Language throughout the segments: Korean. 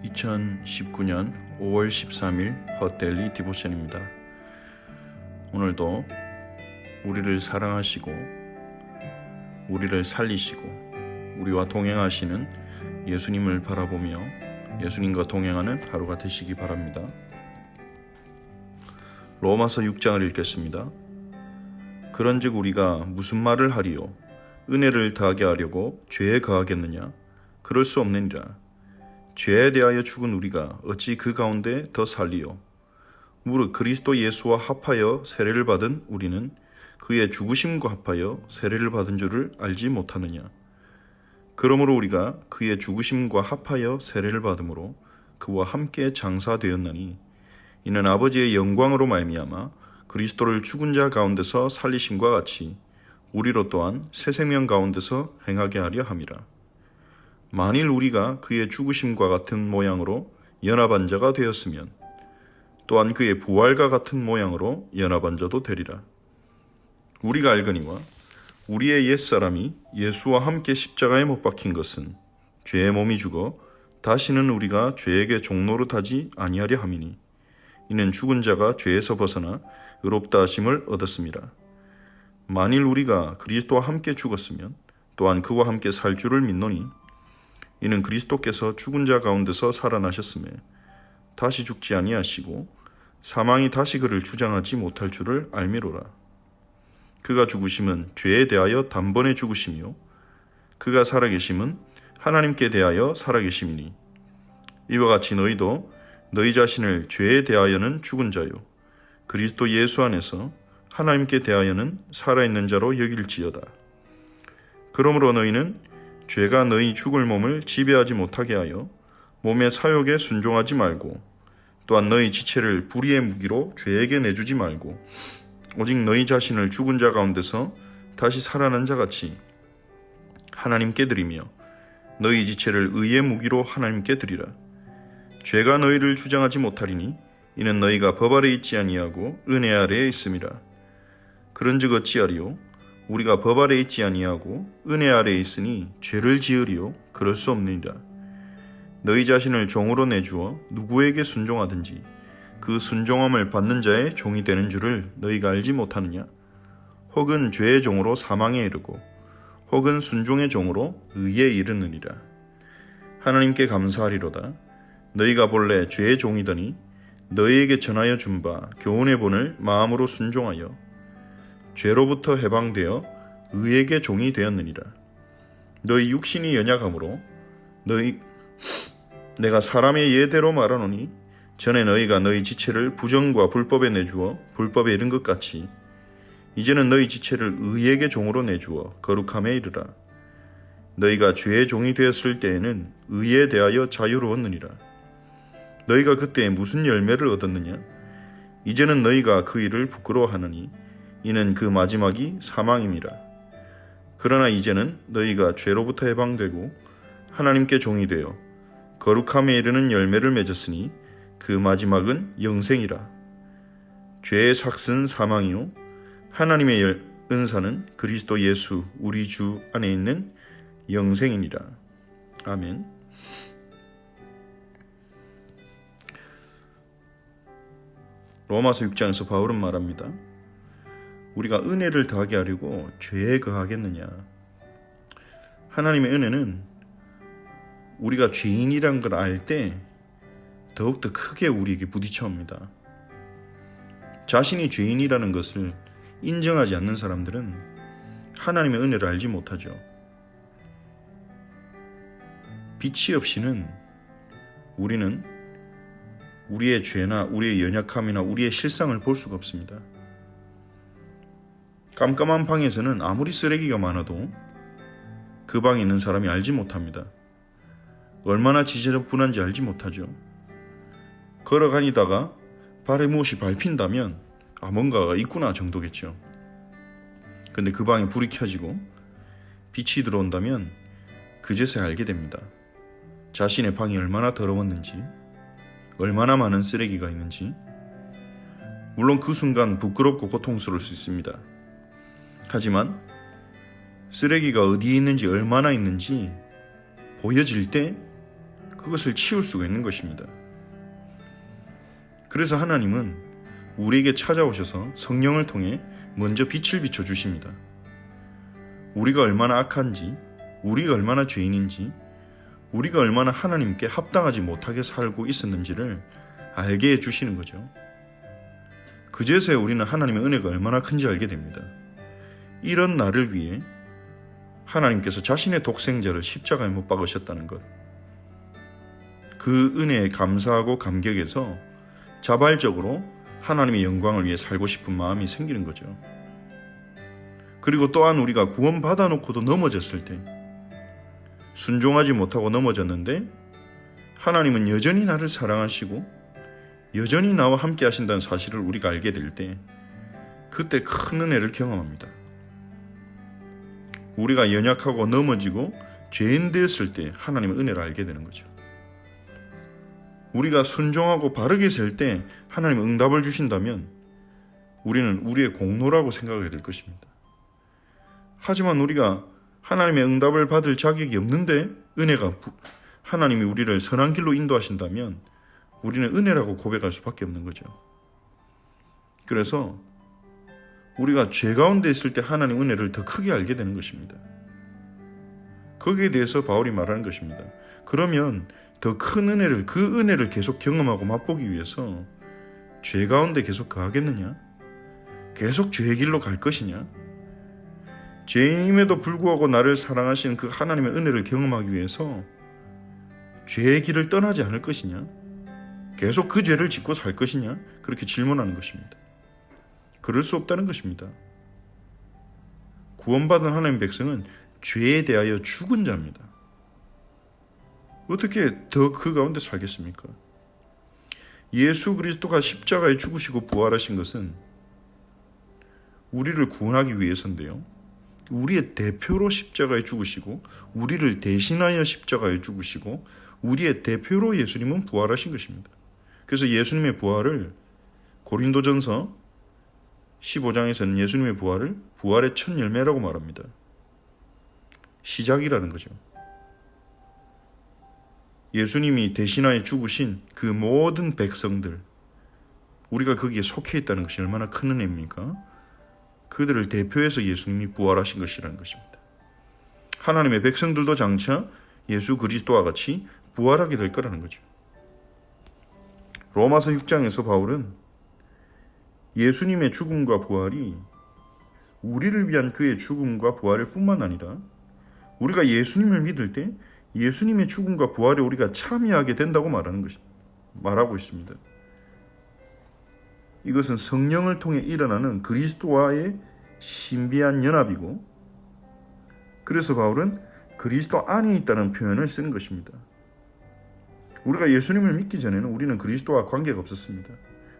2019년 5월 13일 헛데일리 디보션입니다. 오늘도 우리를 사랑하시고 우리를 살리시고 우리와 동행하시는 예수님을 바라보며 예수님과 동행하는 하루가 되시기 바랍니다. 로마서 6장을 읽겠습니다. 그런즉 우리가 무슨 말을 하리요? 은혜를 더하게 하려고 죄에 거하겠느냐? 그럴 수 없느니라. 죄에 대하여 죽은 우리가 어찌 그 가운데 더 살리요? 무릇 그리스도 예수와 합하여 세례를 받은 우리는 그의 죽으심과 합하여 세례를 받은 줄을 알지 못하느냐? 그러므로 우리가 그의 죽으심과 합하여 세례를 받음으로 그와 함께 장사되었나니 이는 아버지의 영광으로 말미암아 그리스도를 죽은 자 가운데서 살리심과 같이 우리로 또한 새 생명 가운데서 행하게 하려 함이라. 만일 우리가 그의 죽으심과 같은 모양으로 연합한 자가 되었으면 또한 그의 부활과 같은 모양으로 연합한 자도 되리라. 우리가 알거니와 우리의 옛사람이 예수와 함께 십자가에 못 박힌 것은 죄의 몸이 죽어 다시는 우리가 죄에게 종노릇하지 아니하려 함이니 이는 죽은 자가 죄에서 벗어나 의롭다 하심을 얻었습니다. 만일 우리가 그리스도와 함께 죽었으면 또한 그와 함께 살 줄을 믿노니 이는 그리스도께서 죽은 자 가운데서 살아나셨음에 다시 죽지 아니하시고 사망이 다시 그를 주장하지 못할 줄을 알미로라. 그가 죽으심은 죄에 대하여 단번에 죽으심이요 그가 살아계심은 하나님께 대하여 살아계심이니 이와 같이 너희도 너희 자신을 죄에 대하여는 죽은 자요 그리스도 예수 안에서 하나님께 대하여는 살아있는 자로 여길지어다. 그러므로 너희는 죄가 너희 죽을 몸을 지배하지 못하게 하여 몸의 사욕에 순종하지 말고 또한 너희 지체를 불의의 무기로 죄에게 내주지 말고 오직 너희 자신을 죽은 자 가운데서 다시 살아난 자같이 하나님께 드리며 너희 지체를 의의 무기로 하나님께 드리라. 죄가 너희를 주장하지 못하리니 이는 너희가 법 아래 있지 아니하고 은혜 아래에 있음이라. 그런즉 어찌하리요? 우리가 법 아래 있지 아니하고 은혜 아래에 있으니 죄를 지으리요? 그럴 수 없느니라. 너희 자신을 종으로 내주어 누구에게 순종하든지 그 순종함을 받는 자의 종이 되는 줄을 너희가 알지 못하느냐? 혹은 죄의 종으로 사망에 이르고 혹은 순종의 종으로 의에 이르느니라. 하나님께 감사하리로다. 너희가 본래 죄의 종이더니 너희에게 전하여 준 바 교훈의 본을 마음으로 순종하여 죄로부터 해방되어 의에게 종이 되었느니라. 너희 육신이 연약함으로 내가 사람의 예대로 말하노니 전에 너희가 너희 지체를 부정과 불법에 내주어 불법에 이른 것 같이 이제는 너희 지체를 의에게 종으로 내주어 거룩함에 이르라. 너희가 죄의 종이 되었을 때에는 의에 대하여 자유로웠느니라. 너희가 그때 무슨 열매를 얻었느냐? 이제는 너희가 그 일을 부끄러워하느니 이는 그 마지막이 사망임이라. 그러나 이제는 너희가 죄로부터 해방되고 하나님께 종이 되어 거룩함에 이르는 열매를 맺었으니 그 마지막은 영생이라. 죄의 삭은 사망이요 하나님의 은사는 그리스도 예수 우리 주 안에 있는 영생이니라. 아멘. 로마서 6장에서 바울은 말합니다. 우리가 은혜를 더하게 하려고 죄에 거하겠느냐? 하나님의 은혜는 우리가 죄인이란 걸 알 때 더욱더 크게 우리에게 부딪혀 옵니다. 자신이 죄인이라는 것을 인정하지 않는 사람들은 하나님의 은혜를 알지 못하죠. 빛이 없이는 우리는 우리의 죄나 우리의 연약함이나 우리의 실상을 볼 수가 없습니다. 깜깜한 방에서는 아무리 쓰레기가 많아도 그 방에 있는 사람이 알지 못합니다. 얼마나 지저분한지 알지 못하죠. 걸어가니다가 발에 무엇이 밟힌다면 뭔가가 있구나 정도겠죠. 근데 그 방에 불이 켜지고 빛이 들어온다면 그제서야 알게 됩니다. 자신의 방이 얼마나 더러웠는지, 얼마나 많은 쓰레기가 있는지. 물론 그 순간 부끄럽고 고통스러울 수 있습니다. 하지만 쓰레기가 어디에 있는지 얼마나 있는지 보여질 때 그것을 치울 수가 있는 것입니다. 그래서 하나님은 우리에게 찾아오셔서 성령을 통해 먼저 빛을 비춰주십니다. 우리가 얼마나 악한지, 우리가 얼마나 죄인인지, 우리가 얼마나 하나님께 합당하지 못하게 살고 있었는지를 알게 해주시는 거죠. 그제서야 우리는 하나님의 은혜가 얼마나 큰지 알게 됩니다. 이런 나를 위해 하나님께서 자신의 독생자를 십자가에 못 박으셨다는 것, 그 은혜에 감사하고 감격해서 자발적으로 하나님의 영광을 위해 살고 싶은 마음이 생기는 거죠. 그리고 또한 우리가 구원받아 놓고도 넘어졌을 때, 순종하지 못하고 넘어졌는데 하나님은 여전히 나를 사랑하시고 여전히 나와 함께 하신다는 사실을 우리가 알게 될 때, 그때 큰 은혜를 경험합니다. 우리가 연약하고 넘어지고 죄인 되었을 때 하나님의 은혜를 알게 되는 거죠. 우리가 순종하고 바르게 살 때 하나님은 응답을 주신다면 우리는 우리의 공로라고 생각하게 될 것입니다. 하지만 우리가 하나님의 응답을 받을 자격이 없는데 하나님이 우리를 선한 길로 인도하신다면 우리는 은혜라고 고백할 수밖에 없는 거죠. 그래서 우리가 죄 가운데 있을 때 하나님의 은혜를 더 크게 알게 되는 것입니다. 거기에 대해서 바울이 말하는 것입니다. 그러면 더 큰 은혜를, 그 은혜를 계속 경험하고 맛보기 위해서 죄 가운데 계속 거하겠느냐? 계속 죄의 길로 갈 것이냐? 죄인임에도 불구하고 나를 사랑하시는 그 하나님의 은혜를 경험하기 위해서 죄의 길을 떠나지 않을 것이냐? 계속 그 죄를 짓고 살 것이냐? 그렇게 질문하는 것입니다. 그럴 수 없다는 것입니다. 구원받은 하나님의 백성은 죄에 대하여 죽은 자입니다. 어떻게 더 그 가운데 살겠습니까? 예수 그리스도가 십자가에 죽으시고 부활하신 것은 우리를 구원하기 위해서인데요, 우리의 대표로 십자가에 죽으시고 우리를 대신하여 십자가에 죽으시고 우리의 대표로 예수님은 부활하신 것입니다. 그래서 예수님의 부활을 고린도전서 15장에서는 예수님의 부활을 부활의 첫 열매라고 말합니다. 시작이라는 거죠. 예수님이 대신하여 죽으신 그 모든 백성들, 우리가 거기에 속해 있다는 것이 얼마나 큰 은혜입니까? 그들을 대표해서 예수님이 부활하신 것이라는 것입니다. 하나님의 백성들도 장차 예수 그리스도와 같이 부활하게 될 거라는 거죠. 로마서 6장에서 바울은 예수님의 죽음과 부활이 우리를 위한 그의 죽음과 부활일 뿐만 아니라 우리가 예수님을 믿을 때 예수님의 죽음과 부활에 우리가 참여하게 된다고 말하고 있습니다. 이것은 성령을 통해 일어나는 그리스도와의 신비한 연합이고, 그래서 바울은 그리스도 안에 있다는 표현을 쓰는 것입니다. 우리가 예수님을 믿기 전에는 우리는 그리스도와 관계가 없었습니다.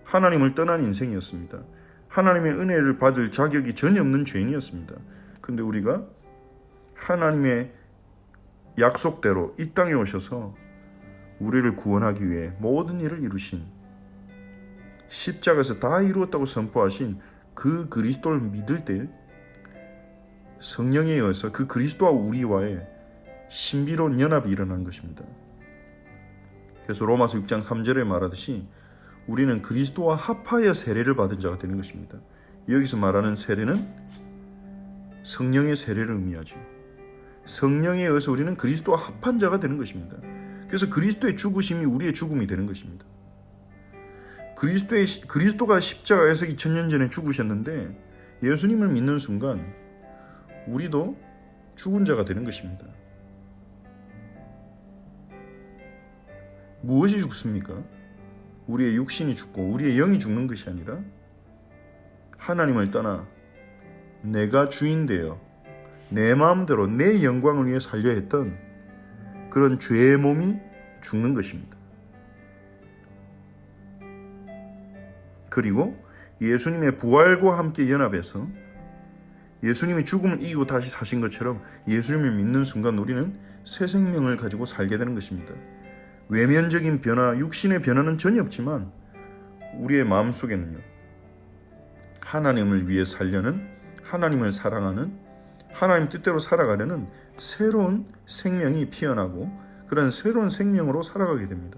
하나님을 떠난 인생이었습니다. 하나님의 은혜를 받을 자격이 전혀 없는 죄인이었습니다. 그런데 우리가 하나님의 약속대로 이 땅에 오셔서 우리를 구원하기 위해 모든 일을 이루신, 십자가에서 다 이루었다고 선포하신 그 그리스도를 믿을 때 성령에 의해서 그 그리스도와 우리와의 신비로운 연합이 일어나는 것입니다. 그래서 로마서 6장 3절에 말하듯이 우리는 그리스도와 합하여 세례를 받은 자가 되는 것입니다. 여기서 말하는 세례는 성령의 세례를 의미하죠. 성령에 의해서 우리는 그리스도와 합한 자가 되는 것입니다. 그래서 그리스도의 죽으심이 우리의 죽음이 되는 것입니다. 그리스도가 십자가에서 2000년 전에 죽으셨는데 예수님을 믿는 순간 우리도 죽은 자가 되는 것입니다. 무엇이 죽습니까? 우리의 육신이 죽고 우리의 영이 죽는 것이 아니라 하나님을 떠나 내가 주인 되어 내 마음대로 내 영광을 위해 살려 했던 그런 죄의 몸이 죽는 것입니다. 그리고 예수님의 부활과 함께 연합해서 예수님이 죽음을 이기고 다시 사신 것처럼 예수님을 믿는 순간 우리는 새 생명을 가지고 살게 되는 것입니다. 외면적인 변화, 육신의 변화는 전혀 없지만 우리의 마음속에는요, 하나님을 위해 살려는, 하나님을 사랑하는, 하나님 뜻대로 살아가려는 새로운 생명이 피어나고 그런 새로운 생명으로 살아가게 됩니다.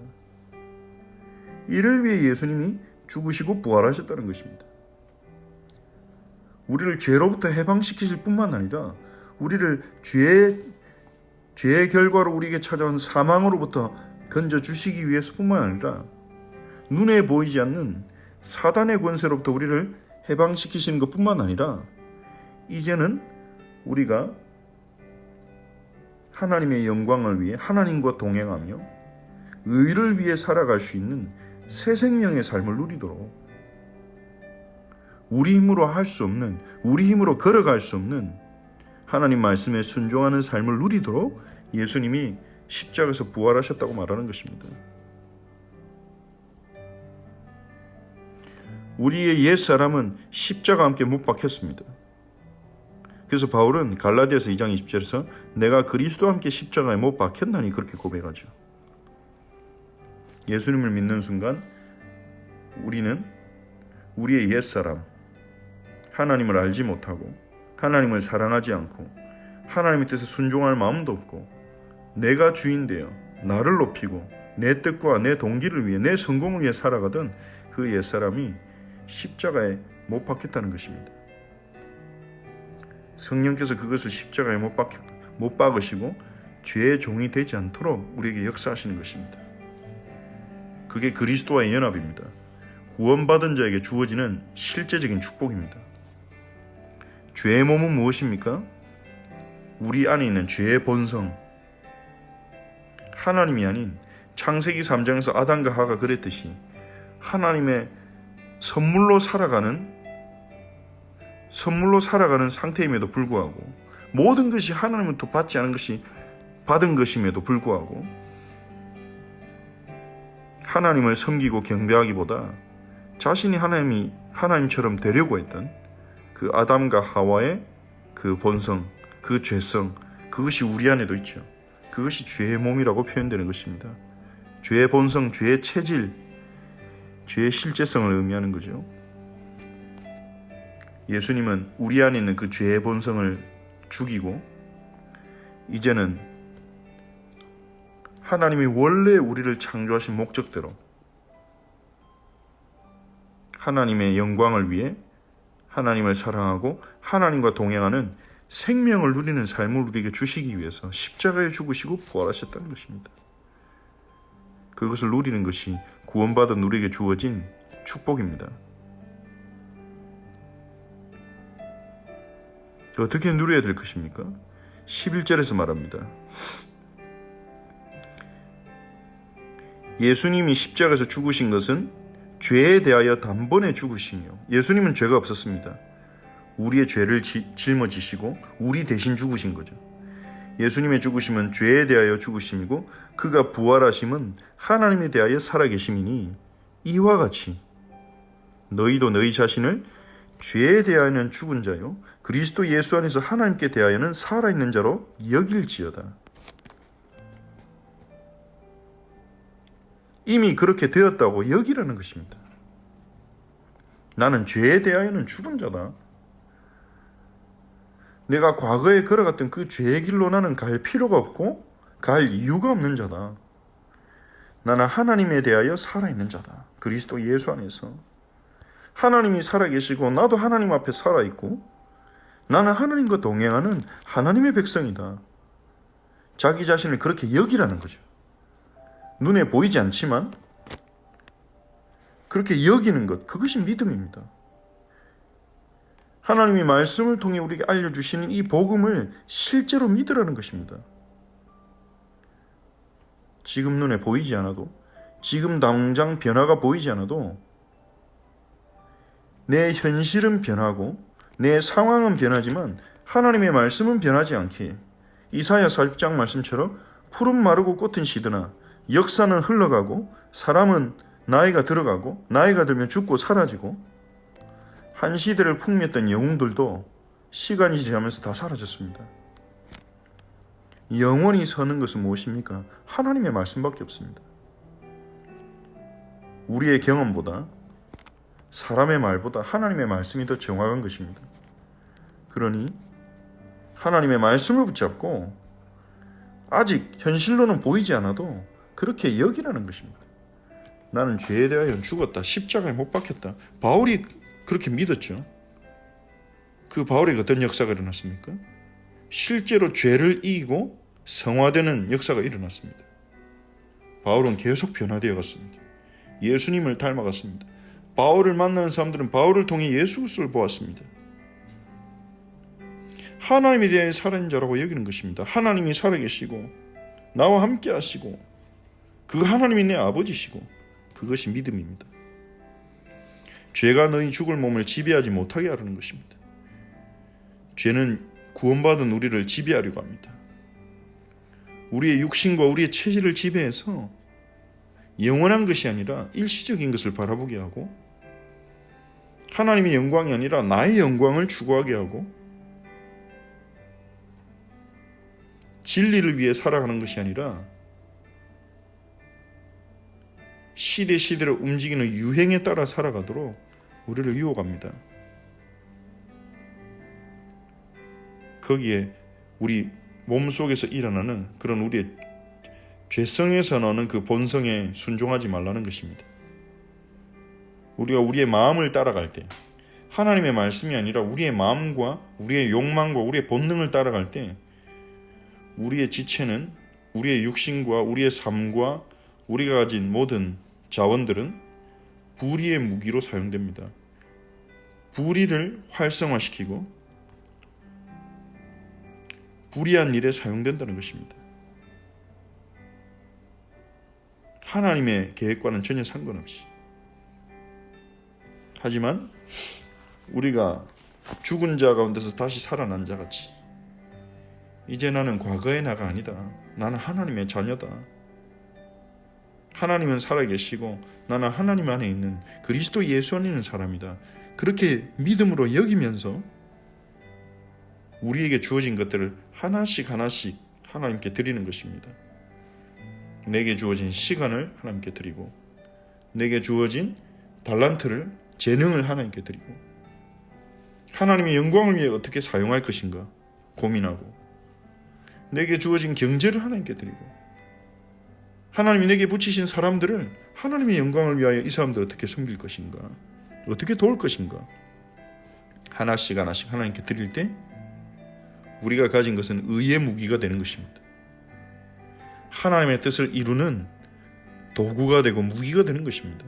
이를 위해 예수님이 죽으시고 부활하셨다는 것입니다. 우리를 죄로부터 해방시키실 뿐만 아니라 우리를 죄의 결과로 우리에게 찾아온 사망으로부터 건져주시기 위해서뿐만 아니라 눈에 보이지 않는 사단의 권세로부터 우리를 해방시키시는 것뿐만 아니라 이제는 우리가 하나님의 영광을 위해 하나님과 동행하며 의를 위해 살아갈 수 있는 새 생명의 삶을 누리도록 우리 힘으로 할 수 없는, 우리 힘으로 걸어갈 수 없는 하나님 말씀에 순종하는 삶을 누리도록 예수님이 십자가에서 부활하셨다고 말하는 것입니다. 우리의 옛사람은 십자가와 함께 못 박혔습니다. 그래서 바울은 갈라디아서 2장 20절에서 내가 그리스도와 함께 십자가에 못 박혔나니 그렇게 고백하죠. 예수님을 믿는 순간 우리는 우리의 옛사람, 하나님을 알지 못하고 하나님을 사랑하지 않고 하나님의 뜻에 순종할 마음도 없고 내가 주인 되어 나를 높이고 내 뜻과 내 동기를 위해 내 성공을 위해 살아가던 그 옛사람이 십자가에 못 박혔다는 것입니다. 성령께서 그것을 십자가에 못 박으시고 죄의 종이 되지 않도록 우리에게 역사하시는 것입니다. 그게 그리스도와의 연합입니다. 구원받은 자에게 주어지는 실제적인 축복입니다. 죄의 몸은 무엇입니까? 우리 안에 있는 죄의 본성. 하나님이 아닌 창세기 3장에서 아담과 하가 그랬듯이 하나님의 선물로 살아가는 상태임에도 불구하고 모든 것이 하나님으로부터 받지 않은 것이 받은 것임에도 불구하고 하나님을 섬기고 경배하기보다 자신이 하나님처럼 되려고 했던 그 아담과 하와의 그 본성, 그 죄성, 그것이 우리 안에도 있죠. 그것이 죄의 몸이라고 표현되는 것입니다. 죄의 본성, 죄의 체질, 죄의 실제성을 의미하는 거죠. 예수님은 우리 안에 있는 그 죄의 본성을 죽이고 이제는 하나님이 원래 우리를 창조하신 목적대로 하나님의 영광을 위해 하나님을 사랑하고 하나님과 동행하는 생명을 누리는 삶을 우리에게 주시기 위해서 십자가에 죽으시고 부활하셨다는 것입니다. 그것을 누리는 것이 구원받은 우리에게 주어진 축복입니다. 어떻게 누려야 될 것입니까? 11절에서 말합니다. 예수님이 십자가에서 죽으신 것은 죄에 대하여 단번에 죽으시며 예수님은 죄가 없었습니다. 우리의 죄를 짊어지시고 우리 대신 죽으신 거죠. 예수님의 죽으심은 죄에 대하여 죽으심이고 그가 부활하심은 하나님에 대하여 살아계심이니 이와 같이 너희도 너희 자신을 죄에 대하여는 죽은 자요 그리스도 예수 안에서 하나님께 대하여는 살아있는 자로 여길지어다. 이미 그렇게 되었다고 여기라는 것입니다. 나는 죄에 대하여는 죽은 자다. 내가 과거에 걸어갔던 그 죄의 길로 나는 갈 필요가 없고 갈 이유가 없는 자다. 나는 하나님에 대하여 살아있는 자다. 그리스도 예수 안에서 하나님이 살아계시고 나도 하나님 앞에 살아있고 나는 하나님과 동행하는 하나님의 백성이다. 자기 자신을 그렇게 여기라는 거죠. 눈에 보이지 않지만 그렇게 여기는 것, 그것이 믿음입니다. 하나님이 말씀을 통해 우리에게 알려주시는 이 복음을 실제로 믿으라는 것입니다. 지금 눈에 보이지 않아도, 지금 당장 변화가 보이지 않아도 내 현실은 변하고 내 상황은 변하지만 하나님의 말씀은 변하지 않기에 이사야 40장 말씀처럼 푸른 마르고 꽃은 시드나 역사는 흘러가고 사람은 나이가 들어가고 나이가 들면 죽고 사라지고 한 시대를 풍미했던 영웅들도 시간이 지나면서 다 사라졌습니다. 영원히 서는 것은 무엇입니까? 하나님의 말씀밖에 없습니다. 우리의 경험보다 사람의 말보다 하나님의 말씀이 더 정확한 것입니다. 그러니 하나님의 말씀을 붙잡고 아직 현실로는 보이지 않아도 그렇게 여기라는 것입니다. 나는 죄에 대하여 죽었다. 십자가에 못 박혔다. 바울이 그렇게 믿었죠. 그 바울에게 어떤 역사가 일어났습니까? 실제로 죄를 이기고 성화되는 역사가 일어났습니다. 바울은 계속 변화되어 갔습니다. 예수님을 닮아갔습니다. 바울을 만나는 사람들은 바울을 통해 예수 그리스도를 보았습니다. 하나님에 대해 살아있는 자라고 여기는 것입니다. 하나님이 살아계시고 나와 함께 하시고 그 하나님이 내 아버지시고 그것이 믿음입니다. 죄가 너희 죽을 몸을 지배하지 못하게 하려는 것입니다. 죄는 구원받은 우리를 지배하려고 합니다. 우리의 육신과 우리의 체질을 지배해서 영원한 것이 아니라 일시적인 것을 바라보게 하고 하나님의 영광이 아니라 나의 영광을 추구하게 하고 진리를 위해 살아가는 것이 아니라 시대로 움직이는 유행에 따라 살아가도록 우리를 유혹합니다. 거기에 우리 몸속에서 일어나는 그런 우리의 죄성에서 나오는 그 본성에 순종하지 말라는 것입니다. 우리가 우리의 마음을 따라갈 때 하나님의 말씀이 아니라 우리의 마음과 우리의 욕망과 우리의 본능을 따라갈 때 우리의 지체는 우리의 육신과 우리의 삶과 우리가 가진 모든 자원들은 불의의 무기로 사용됩니다. 불의를 활성화시키고 불의한 일에 사용된다는 것입니다. 하나님의 계획과는 전혀 상관없이. 하지만 우리가 죽은 자 가운데서 다시 살아난 자 같이 이제 나는 과거의 나가 아니다. 나는 하나님의 자녀다. 하나님은 살아계시고 나는 하나님 안에 있는 그리스도 예수 안에 있는 사람이다. 그렇게 믿음으로 여기면서 우리에게 주어진 것들을 하나씩 하나님께 드리는 것입니다. 내게 주어진 시간을 하나님께 드리고 내게 주어진 달란트를 재능을 하나님께 드리고 하나님의 영광을 위해 어떻게 사용할 것인가 고민하고 내게 주어진 경제를 하나님께 드리고 하나님이 내게 붙이신 사람들을 하나님의 영광을 위하여 이 사람들 어떻게 섬길 것인가 어떻게 도울 것인가 하나씩 하나님께 드릴 때 우리가 가진 것은 의의 무기가 되는 것입니다. 하나님의 뜻을 이루는 도구가 되고 무기가 되는 것입니다.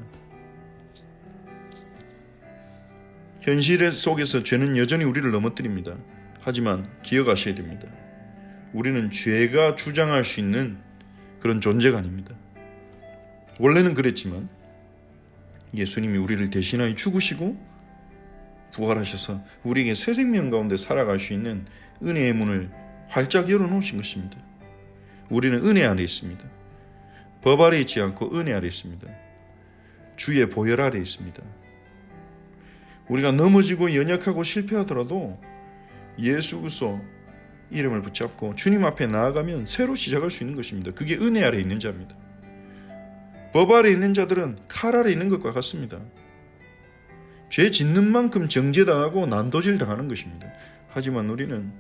현실 속에서 죄는 여전히 우리를 넘어뜨립니다. 하지만 기억하셔야 됩니다. 우리는 죄가 주장할 수 있는 그런 존재가 아닙니다. 원래는 그랬지만 예수님이 우리를 대신하여 죽으시고 부활하셔서 우리에게 새 생명 가운데 살아갈 수 있는 은혜의 문을 활짝 열어놓으신 것입니다. 우리는 은혜 아래 있습니다. 법 아래 있지 않고 은혜 아래 있습니다. 주의 보혈 아래 있습니다. 우리가 넘어지고 연약하고 실패하더라도 예수 그리스도 이름을 붙잡고 주님 앞에 나아가면 새로 시작할 수 있는 것입니다. 그게 은혜 아래 있는 자입니다. 법 아래 있는 자들은 칼 아래 있는 것과 같습니다. 죄 짓는 만큼 정죄당하고 난도질 당하는 것입니다. 하지만 우리는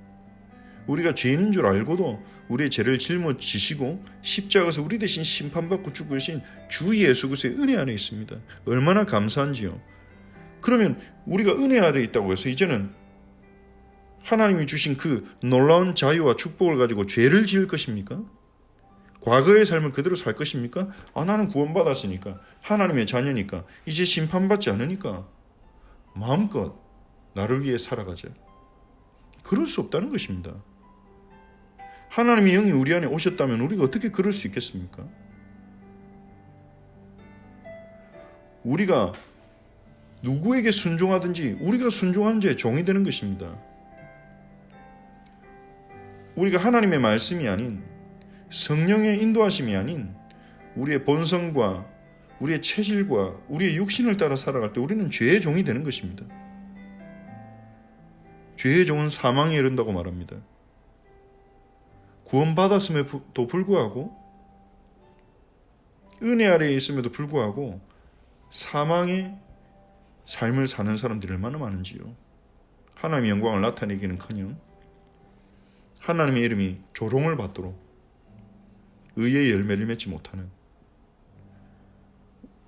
우리가 죄인인 줄 알고도 우리의 죄를 짊어지시고 십자가에서 우리 대신 심판받고 죽으신 주 예수 그리스도의 은혜 안에 있습니다. 얼마나 감사한지요. 그러면 우리가 은혜 아래 있다고 해서 이제는 하나님이 주신 그 놀라운 자유와 축복을 가지고 죄를 지을 것입니까? 과거의 삶을 그대로 살 것입니까? 나는 구원받았으니까 하나님의 자녀니까 이제 심판받지 않으니까 마음껏 나를 위해 살아가자. 그럴 수 없다는 것입니다. 하나님의 영이 우리 안에 오셨다면 우리가 어떻게 그럴 수 있겠습니까? 우리가 누구에게 순종하든지 우리가 순종하는 자의 종이 되는 것입니다. 우리가 하나님의 말씀이 아닌 성령의 인도하심이 아닌 우리의 본성과 우리의 체질과 우리의 육신을 따라 살아갈 때 우리는 죄의 종이 되는 것입니다. 죄의 종은 사망에 이른다고 말합니다. 구원받았음에도 불구하고 은혜 아래에 있음에도 불구하고 사망의 삶을 사는 사람들이 얼마나 많은지요. 하나님의 영광을 나타내기는커녕 하나님의 이름이 조롱을 받도록 의의 열매를 맺지 못하는,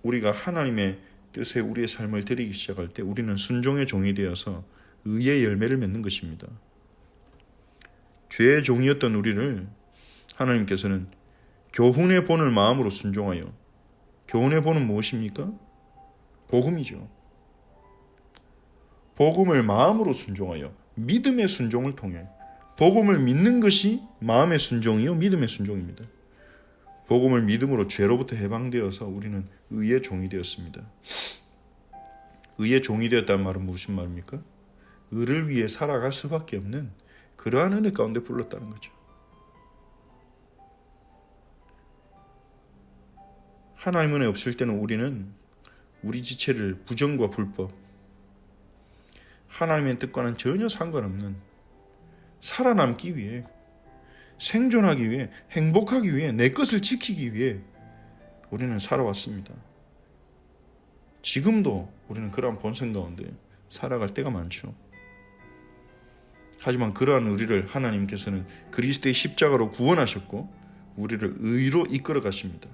우리가 하나님의 뜻에 우리의 삶을 드리기 시작할 때 우리는 순종의 종이 되어서 의의 열매를 맺는 것입니다. 죄의 종이었던 우리를 하나님께서는 교훈의 본을 마음으로 순종하여, 교훈의 본은 무엇입니까? 복음이죠. 복음을 마음으로 순종하여 믿음의 순종을 통해, 복음을 믿는 것이 마음의 순종이요 믿음의 순종입니다. 복음을 믿음으로 죄로부터 해방되어서 우리는 의의 종이 되었습니다. 의의 종이 되었다는 말은 무슨 말입니까? 의를 위해 살아갈 수밖에 없는 그러한 은혜 가운데 불렀다는 거죠. 하나님 은혜 없을 때는 우리는 우리 지체를 부정과 불법, 하나님의 뜻과는 전혀 상관없는, 살아남기 위해, 생존하기 위해, 행복하기 위해, 내 것을 지키기 위해 우리는 살아왔습니다. 지금도 우리는 그러한 본성 가운데 살아갈 때가 많죠. 하지만 그러한 우리를 하나님께서는 그리스도의 십자가로 구원하셨고 우리를 의로 이끌어 가십니다.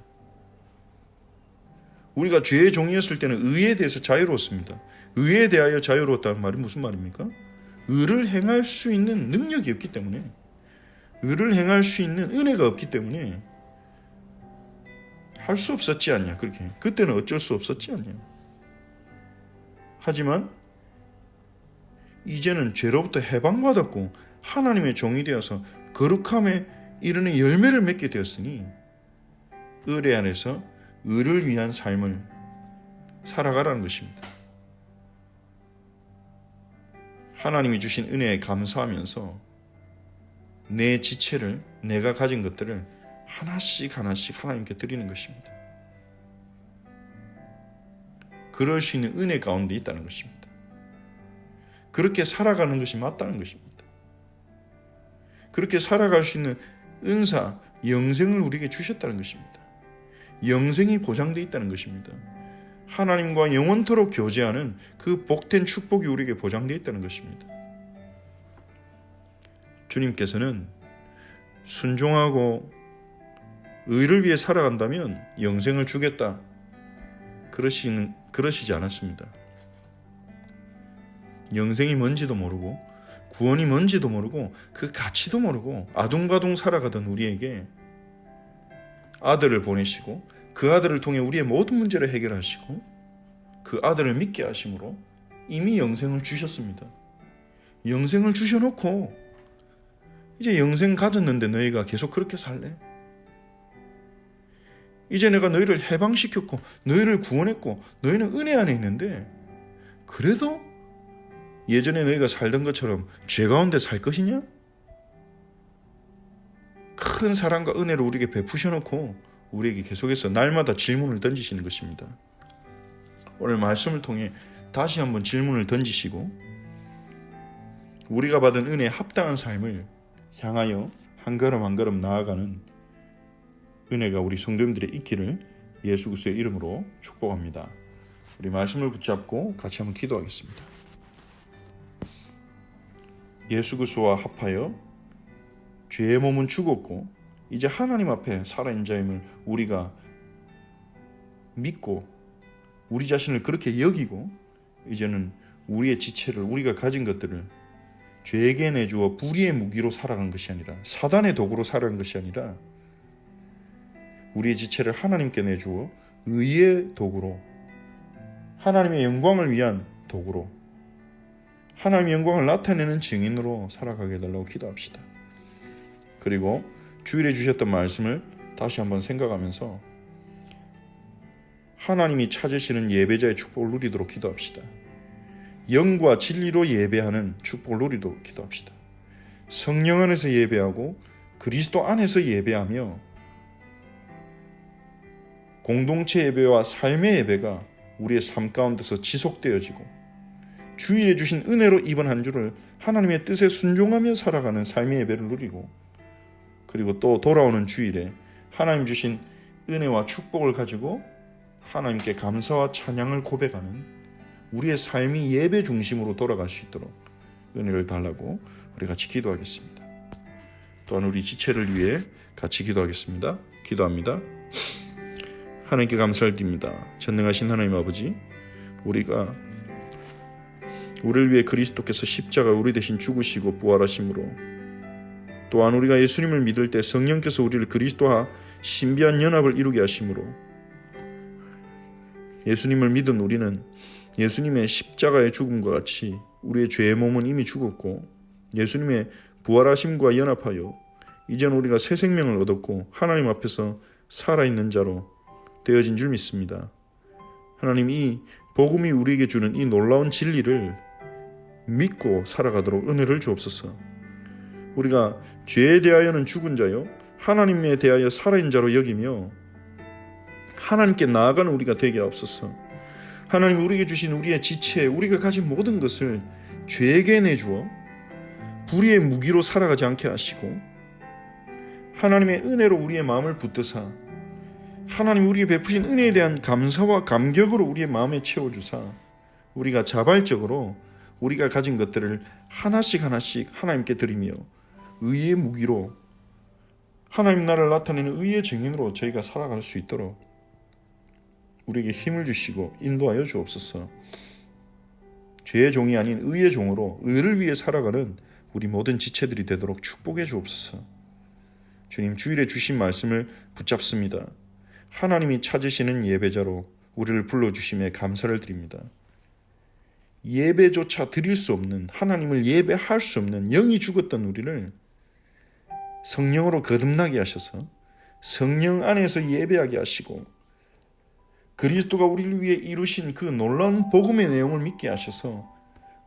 우리가 죄의 종이었을 때는 의에 대해서 자유로웠습니다. 의에 대하여 자유로웠다는 말이 무슨 말입니까? 의를 행할 수 있는 능력이 없기 때문에, 의를 행할 수 있는 은혜가 없기 때문에 할 수 없었지 않냐. 그렇게 그때는 어쩔 수 없었지 않냐. 하지만 이제는 죄로부터 해방받았고 하나님의 종이 되어서 거룩함에 이르는 열매를 맺게 되었으니 의뢰 안에서 의를 위한 삶을 살아가라는 것입니다. 하나님이 주신 은혜에 감사하면서 내 지체를, 내가 가진 것들을 하나씩 하나씩 하나님께 드리는 것입니다. 그럴 수 있는 은혜 가운데 있다는 것입니다. 그렇게 살아가는 것이 맞다는 것입니다. 그렇게 살아갈 수 있는 은사, 영생을 우리에게 주셨다는 것입니다. 영생이 보장되어 있다는 것입니다. 하나님과 영원토록 교제하는 그 복된 축복이 우리에게 보장되어 있다는 것입니다. 주님께서는 순종하고 의를 위해 살아간다면 영생을 주겠다, 그러시지 않았습니다. 영생이 뭔지도 모르고 구원이 뭔지도 모르고 그 가치도 모르고 아둥바둥 살아가던 우리에게 아들을 보내시고 그 아들을 통해 우리의 모든 문제를 해결하시고 그 아들을 믿게 하심으로 이미 영생을 주셨습니다. 영생을 주셔놓고 이제 영생 가졌는데 너희가 계속 그렇게 살래? 이제 내가 너희를 해방시켰고 너희를 구원했고 너희는 은혜 안에 있는데 그래도 예전에 너희가 살던 것처럼 죄 가운데 살 것이냐? 큰 사랑과 은혜를 우리에게 베푸셔놓고 우리에게 계속해서 날마다 질문을 던지시는 것입니다. 오늘 말씀을 통해 다시 한번 질문을 던지시고 우리가 받은 은혜에 합당한 삶을 향하여 한 걸음 한 걸음 나아가는 은혜가 우리 성도님들의 있기를 예수 그리스도의 이름으로 축복합니다. 우리 말씀을 붙잡고 같이 한번 기도하겠습니다. 예수 그리스도와 합하여 죄의 몸은 죽었고 이제 하나님 앞에 살아있는 자임을 우리가 믿고 우리 자신을 그렇게 여기고 이제는 우리의 지체를, 우리가 가진 것들을 죄에게 내주어 불의의 무기로 살아간 것이 아니라, 사단의 도구로 살아간 것이 아니라 우리의 지체를 하나님께 내주어 의의 도구로, 하나님의 영광을 위한 도구로, 하나님의 영광을 나타내는 증인으로 살아가게 해달라고 기도합시다. 그리고 주일에 주셨던 말씀을 다시 한번 생각하면서 하나님이 찾으시는 예배자의 축복을 누리도록 기도합시다. 영과 진리로 예배하는 축복을 누리도록 기도합시다. 성령 안에서 예배하고 그리스도 안에서 예배하며 공동체 예배와 삶의 예배가 우리의 삶 가운데서 지속되어지고 주일에 주신 은혜로 이번 한 주를 하나님의 뜻에 순종하며 살아가는 삶의 예배를 누리고 그리고 또 돌아오는 주일에 하나님 주신 은혜와 축복을 가지고 하나님께 감사와 찬양을 고백하는 우리의 삶이 예배 중심으로 돌아갈 수 있도록 은혜를 달라고 우리 같이 기도하겠습니다. 또한 우리 지체를 위해 같이 기도하겠습니다. 기도합니다. 하나님께 감사를 드립니다. 전능하신 하나님 아버지, 우리를 위해 그리스도께서 십자가 우리 대신 죽으시고 부활하심으로, 또한 우리가 예수님을 믿을 때 성령께서 우리를 그리스도와 신비한 연합을 이루게 하심으로, 예수님을 믿은 우리는 예수님의 십자가의 죽음과 같이 우리의 죄의 몸은 이미 죽었고 예수님의 부활하심과 연합하여 이제는 우리가 새 생명을 얻었고 하나님 앞에서 살아있는 자로 되어진 줄 믿습니다. 하나님, 이 복음이 우리에게 주는 이 놀라운 진리를 믿고 살아가도록 은혜를 주옵소서. 우리가 죄에 대하여는 죽은 자요 하나님에 대하여 살아있는 자로 여기며 하나님께 나아가는 우리가 되게 하옵소서. 하나님, 우리에게 주신 우리의 지체, 우리가 가진 모든 것을 죄에게 내주어 불의의 무기로 살아가지 않게 하시고 하나님의 은혜로 우리의 마음을 붙드사 하나님 우리에게 베푸신 은혜에 대한 감사와 감격으로 우리의 마음에 채워주사 우리가 자발적으로 우리가 가진 것들을 하나씩 하나님께 드리며 의의 무기로 하나님 나라를 나타내는 의의 증인으로 저희가 살아갈 수 있도록 우리에게 힘을 주시고 인도하여 주옵소서. 죄의 종이 아닌 의의 종으로 의를 위해 살아가는 우리 모든 지체들이 되도록 축복해 주옵소서. 주님, 주일에 주신 말씀을 붙잡습니다. 하나님이 찾으시는 예배자로 우리를 불러주심에 감사를 드립니다. 예배조차 드릴 수 없는, 하나님을 예배할 수 없는 영이 죽었던 우리를 성령으로 거듭나게 하셔서 성령 안에서 예배하게 하시고 그리스도가 우리를 위해 이루신 그 놀라운 복음의 내용을 믿게 하셔서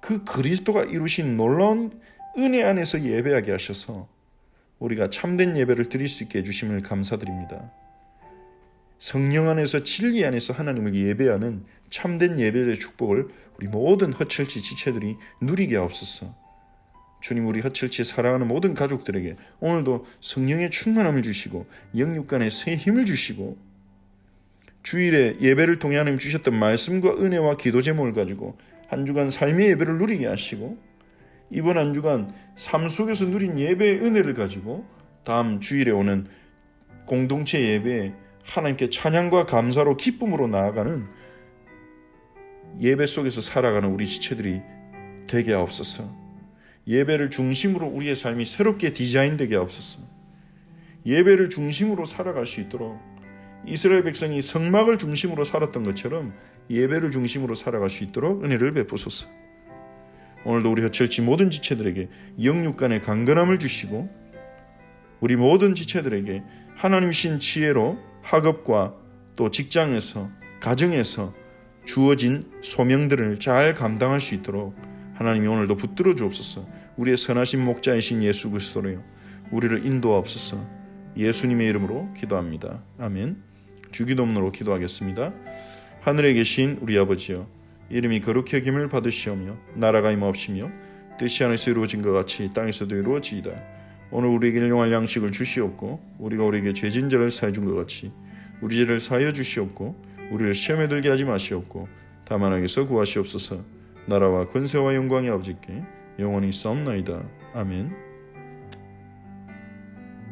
그 그리스도가 이루신 놀라운 은혜 안에서 예배하게 하셔서 우리가 참된 예배를 드릴 수 있게 해주심을 감사드립니다. 성령 안에서 진리 안에서 하나님을 예배하는 참된 예배의 축복을 우리 모든 허철치 지체들이 누리게 하옵소서. 주님, 우리 허철치에 살아가는 모든 가족들에게 오늘도 성령의 충만함을 주시고 영육간에 새 힘을 주시고 주일에 예배를 통해 하나님 주셨던 말씀과 은혜와 기도 제목을 가지고 한 주간 삶의 예배를 누리게 하시고 이번 한 주간 삶 속에서 누린 예배의 은혜를 가지고 다음 주일에 오는 공동체 예배에 하나님께 찬양과 감사로 기쁨으로 나아가는 예배 속에서 살아가는 우리 지체들이 되게 하옵소서. 예배를 중심으로 우리의 삶이 새롭게 디자인되게 하옵소서. 예배를 중심으로 살아갈 수 있도록 이스라엘 백성이 성막을 중심으로 살았던 것처럼 예배를 중심으로 살아갈 수 있도록 은혜를 베푸소서. 오늘도 우리 허철치 모든 지체들에게 영육간의 강건함을 주시고 우리 모든 지체들에게 하나님신 지혜로 학업과 또 직장에서 가정에서 주어진 소명들을 잘 감당할 수 있도록 하나님이 오늘도 붙들어 주옵소서. 우리의 선하신 목자이신 예수 그리스도로요 우리를 인도하옵소서. 예수님의 이름으로 기도합니다. 아멘. 주기도문으로 기도하겠습니다. 하늘에 계신 우리 아버지여, 이름이 거룩히 여김을 받으시오며 나라가 임하옵시며 뜻이 하늘에서 이루어진 것 같이 땅에서도 이루어지이다. 오늘 우리에게 일용할 양식을 주시옵고 우리가 우리에게 죄진 자를 사해 준 것 같이 우리 죄를 사하여 주시옵고 우리를 시험에 들게 하지 마시옵고 다만 악에서 구하시옵소서. 나라와 권세와 영광이 아버지께 영원히 있사옵나이다. 아멘.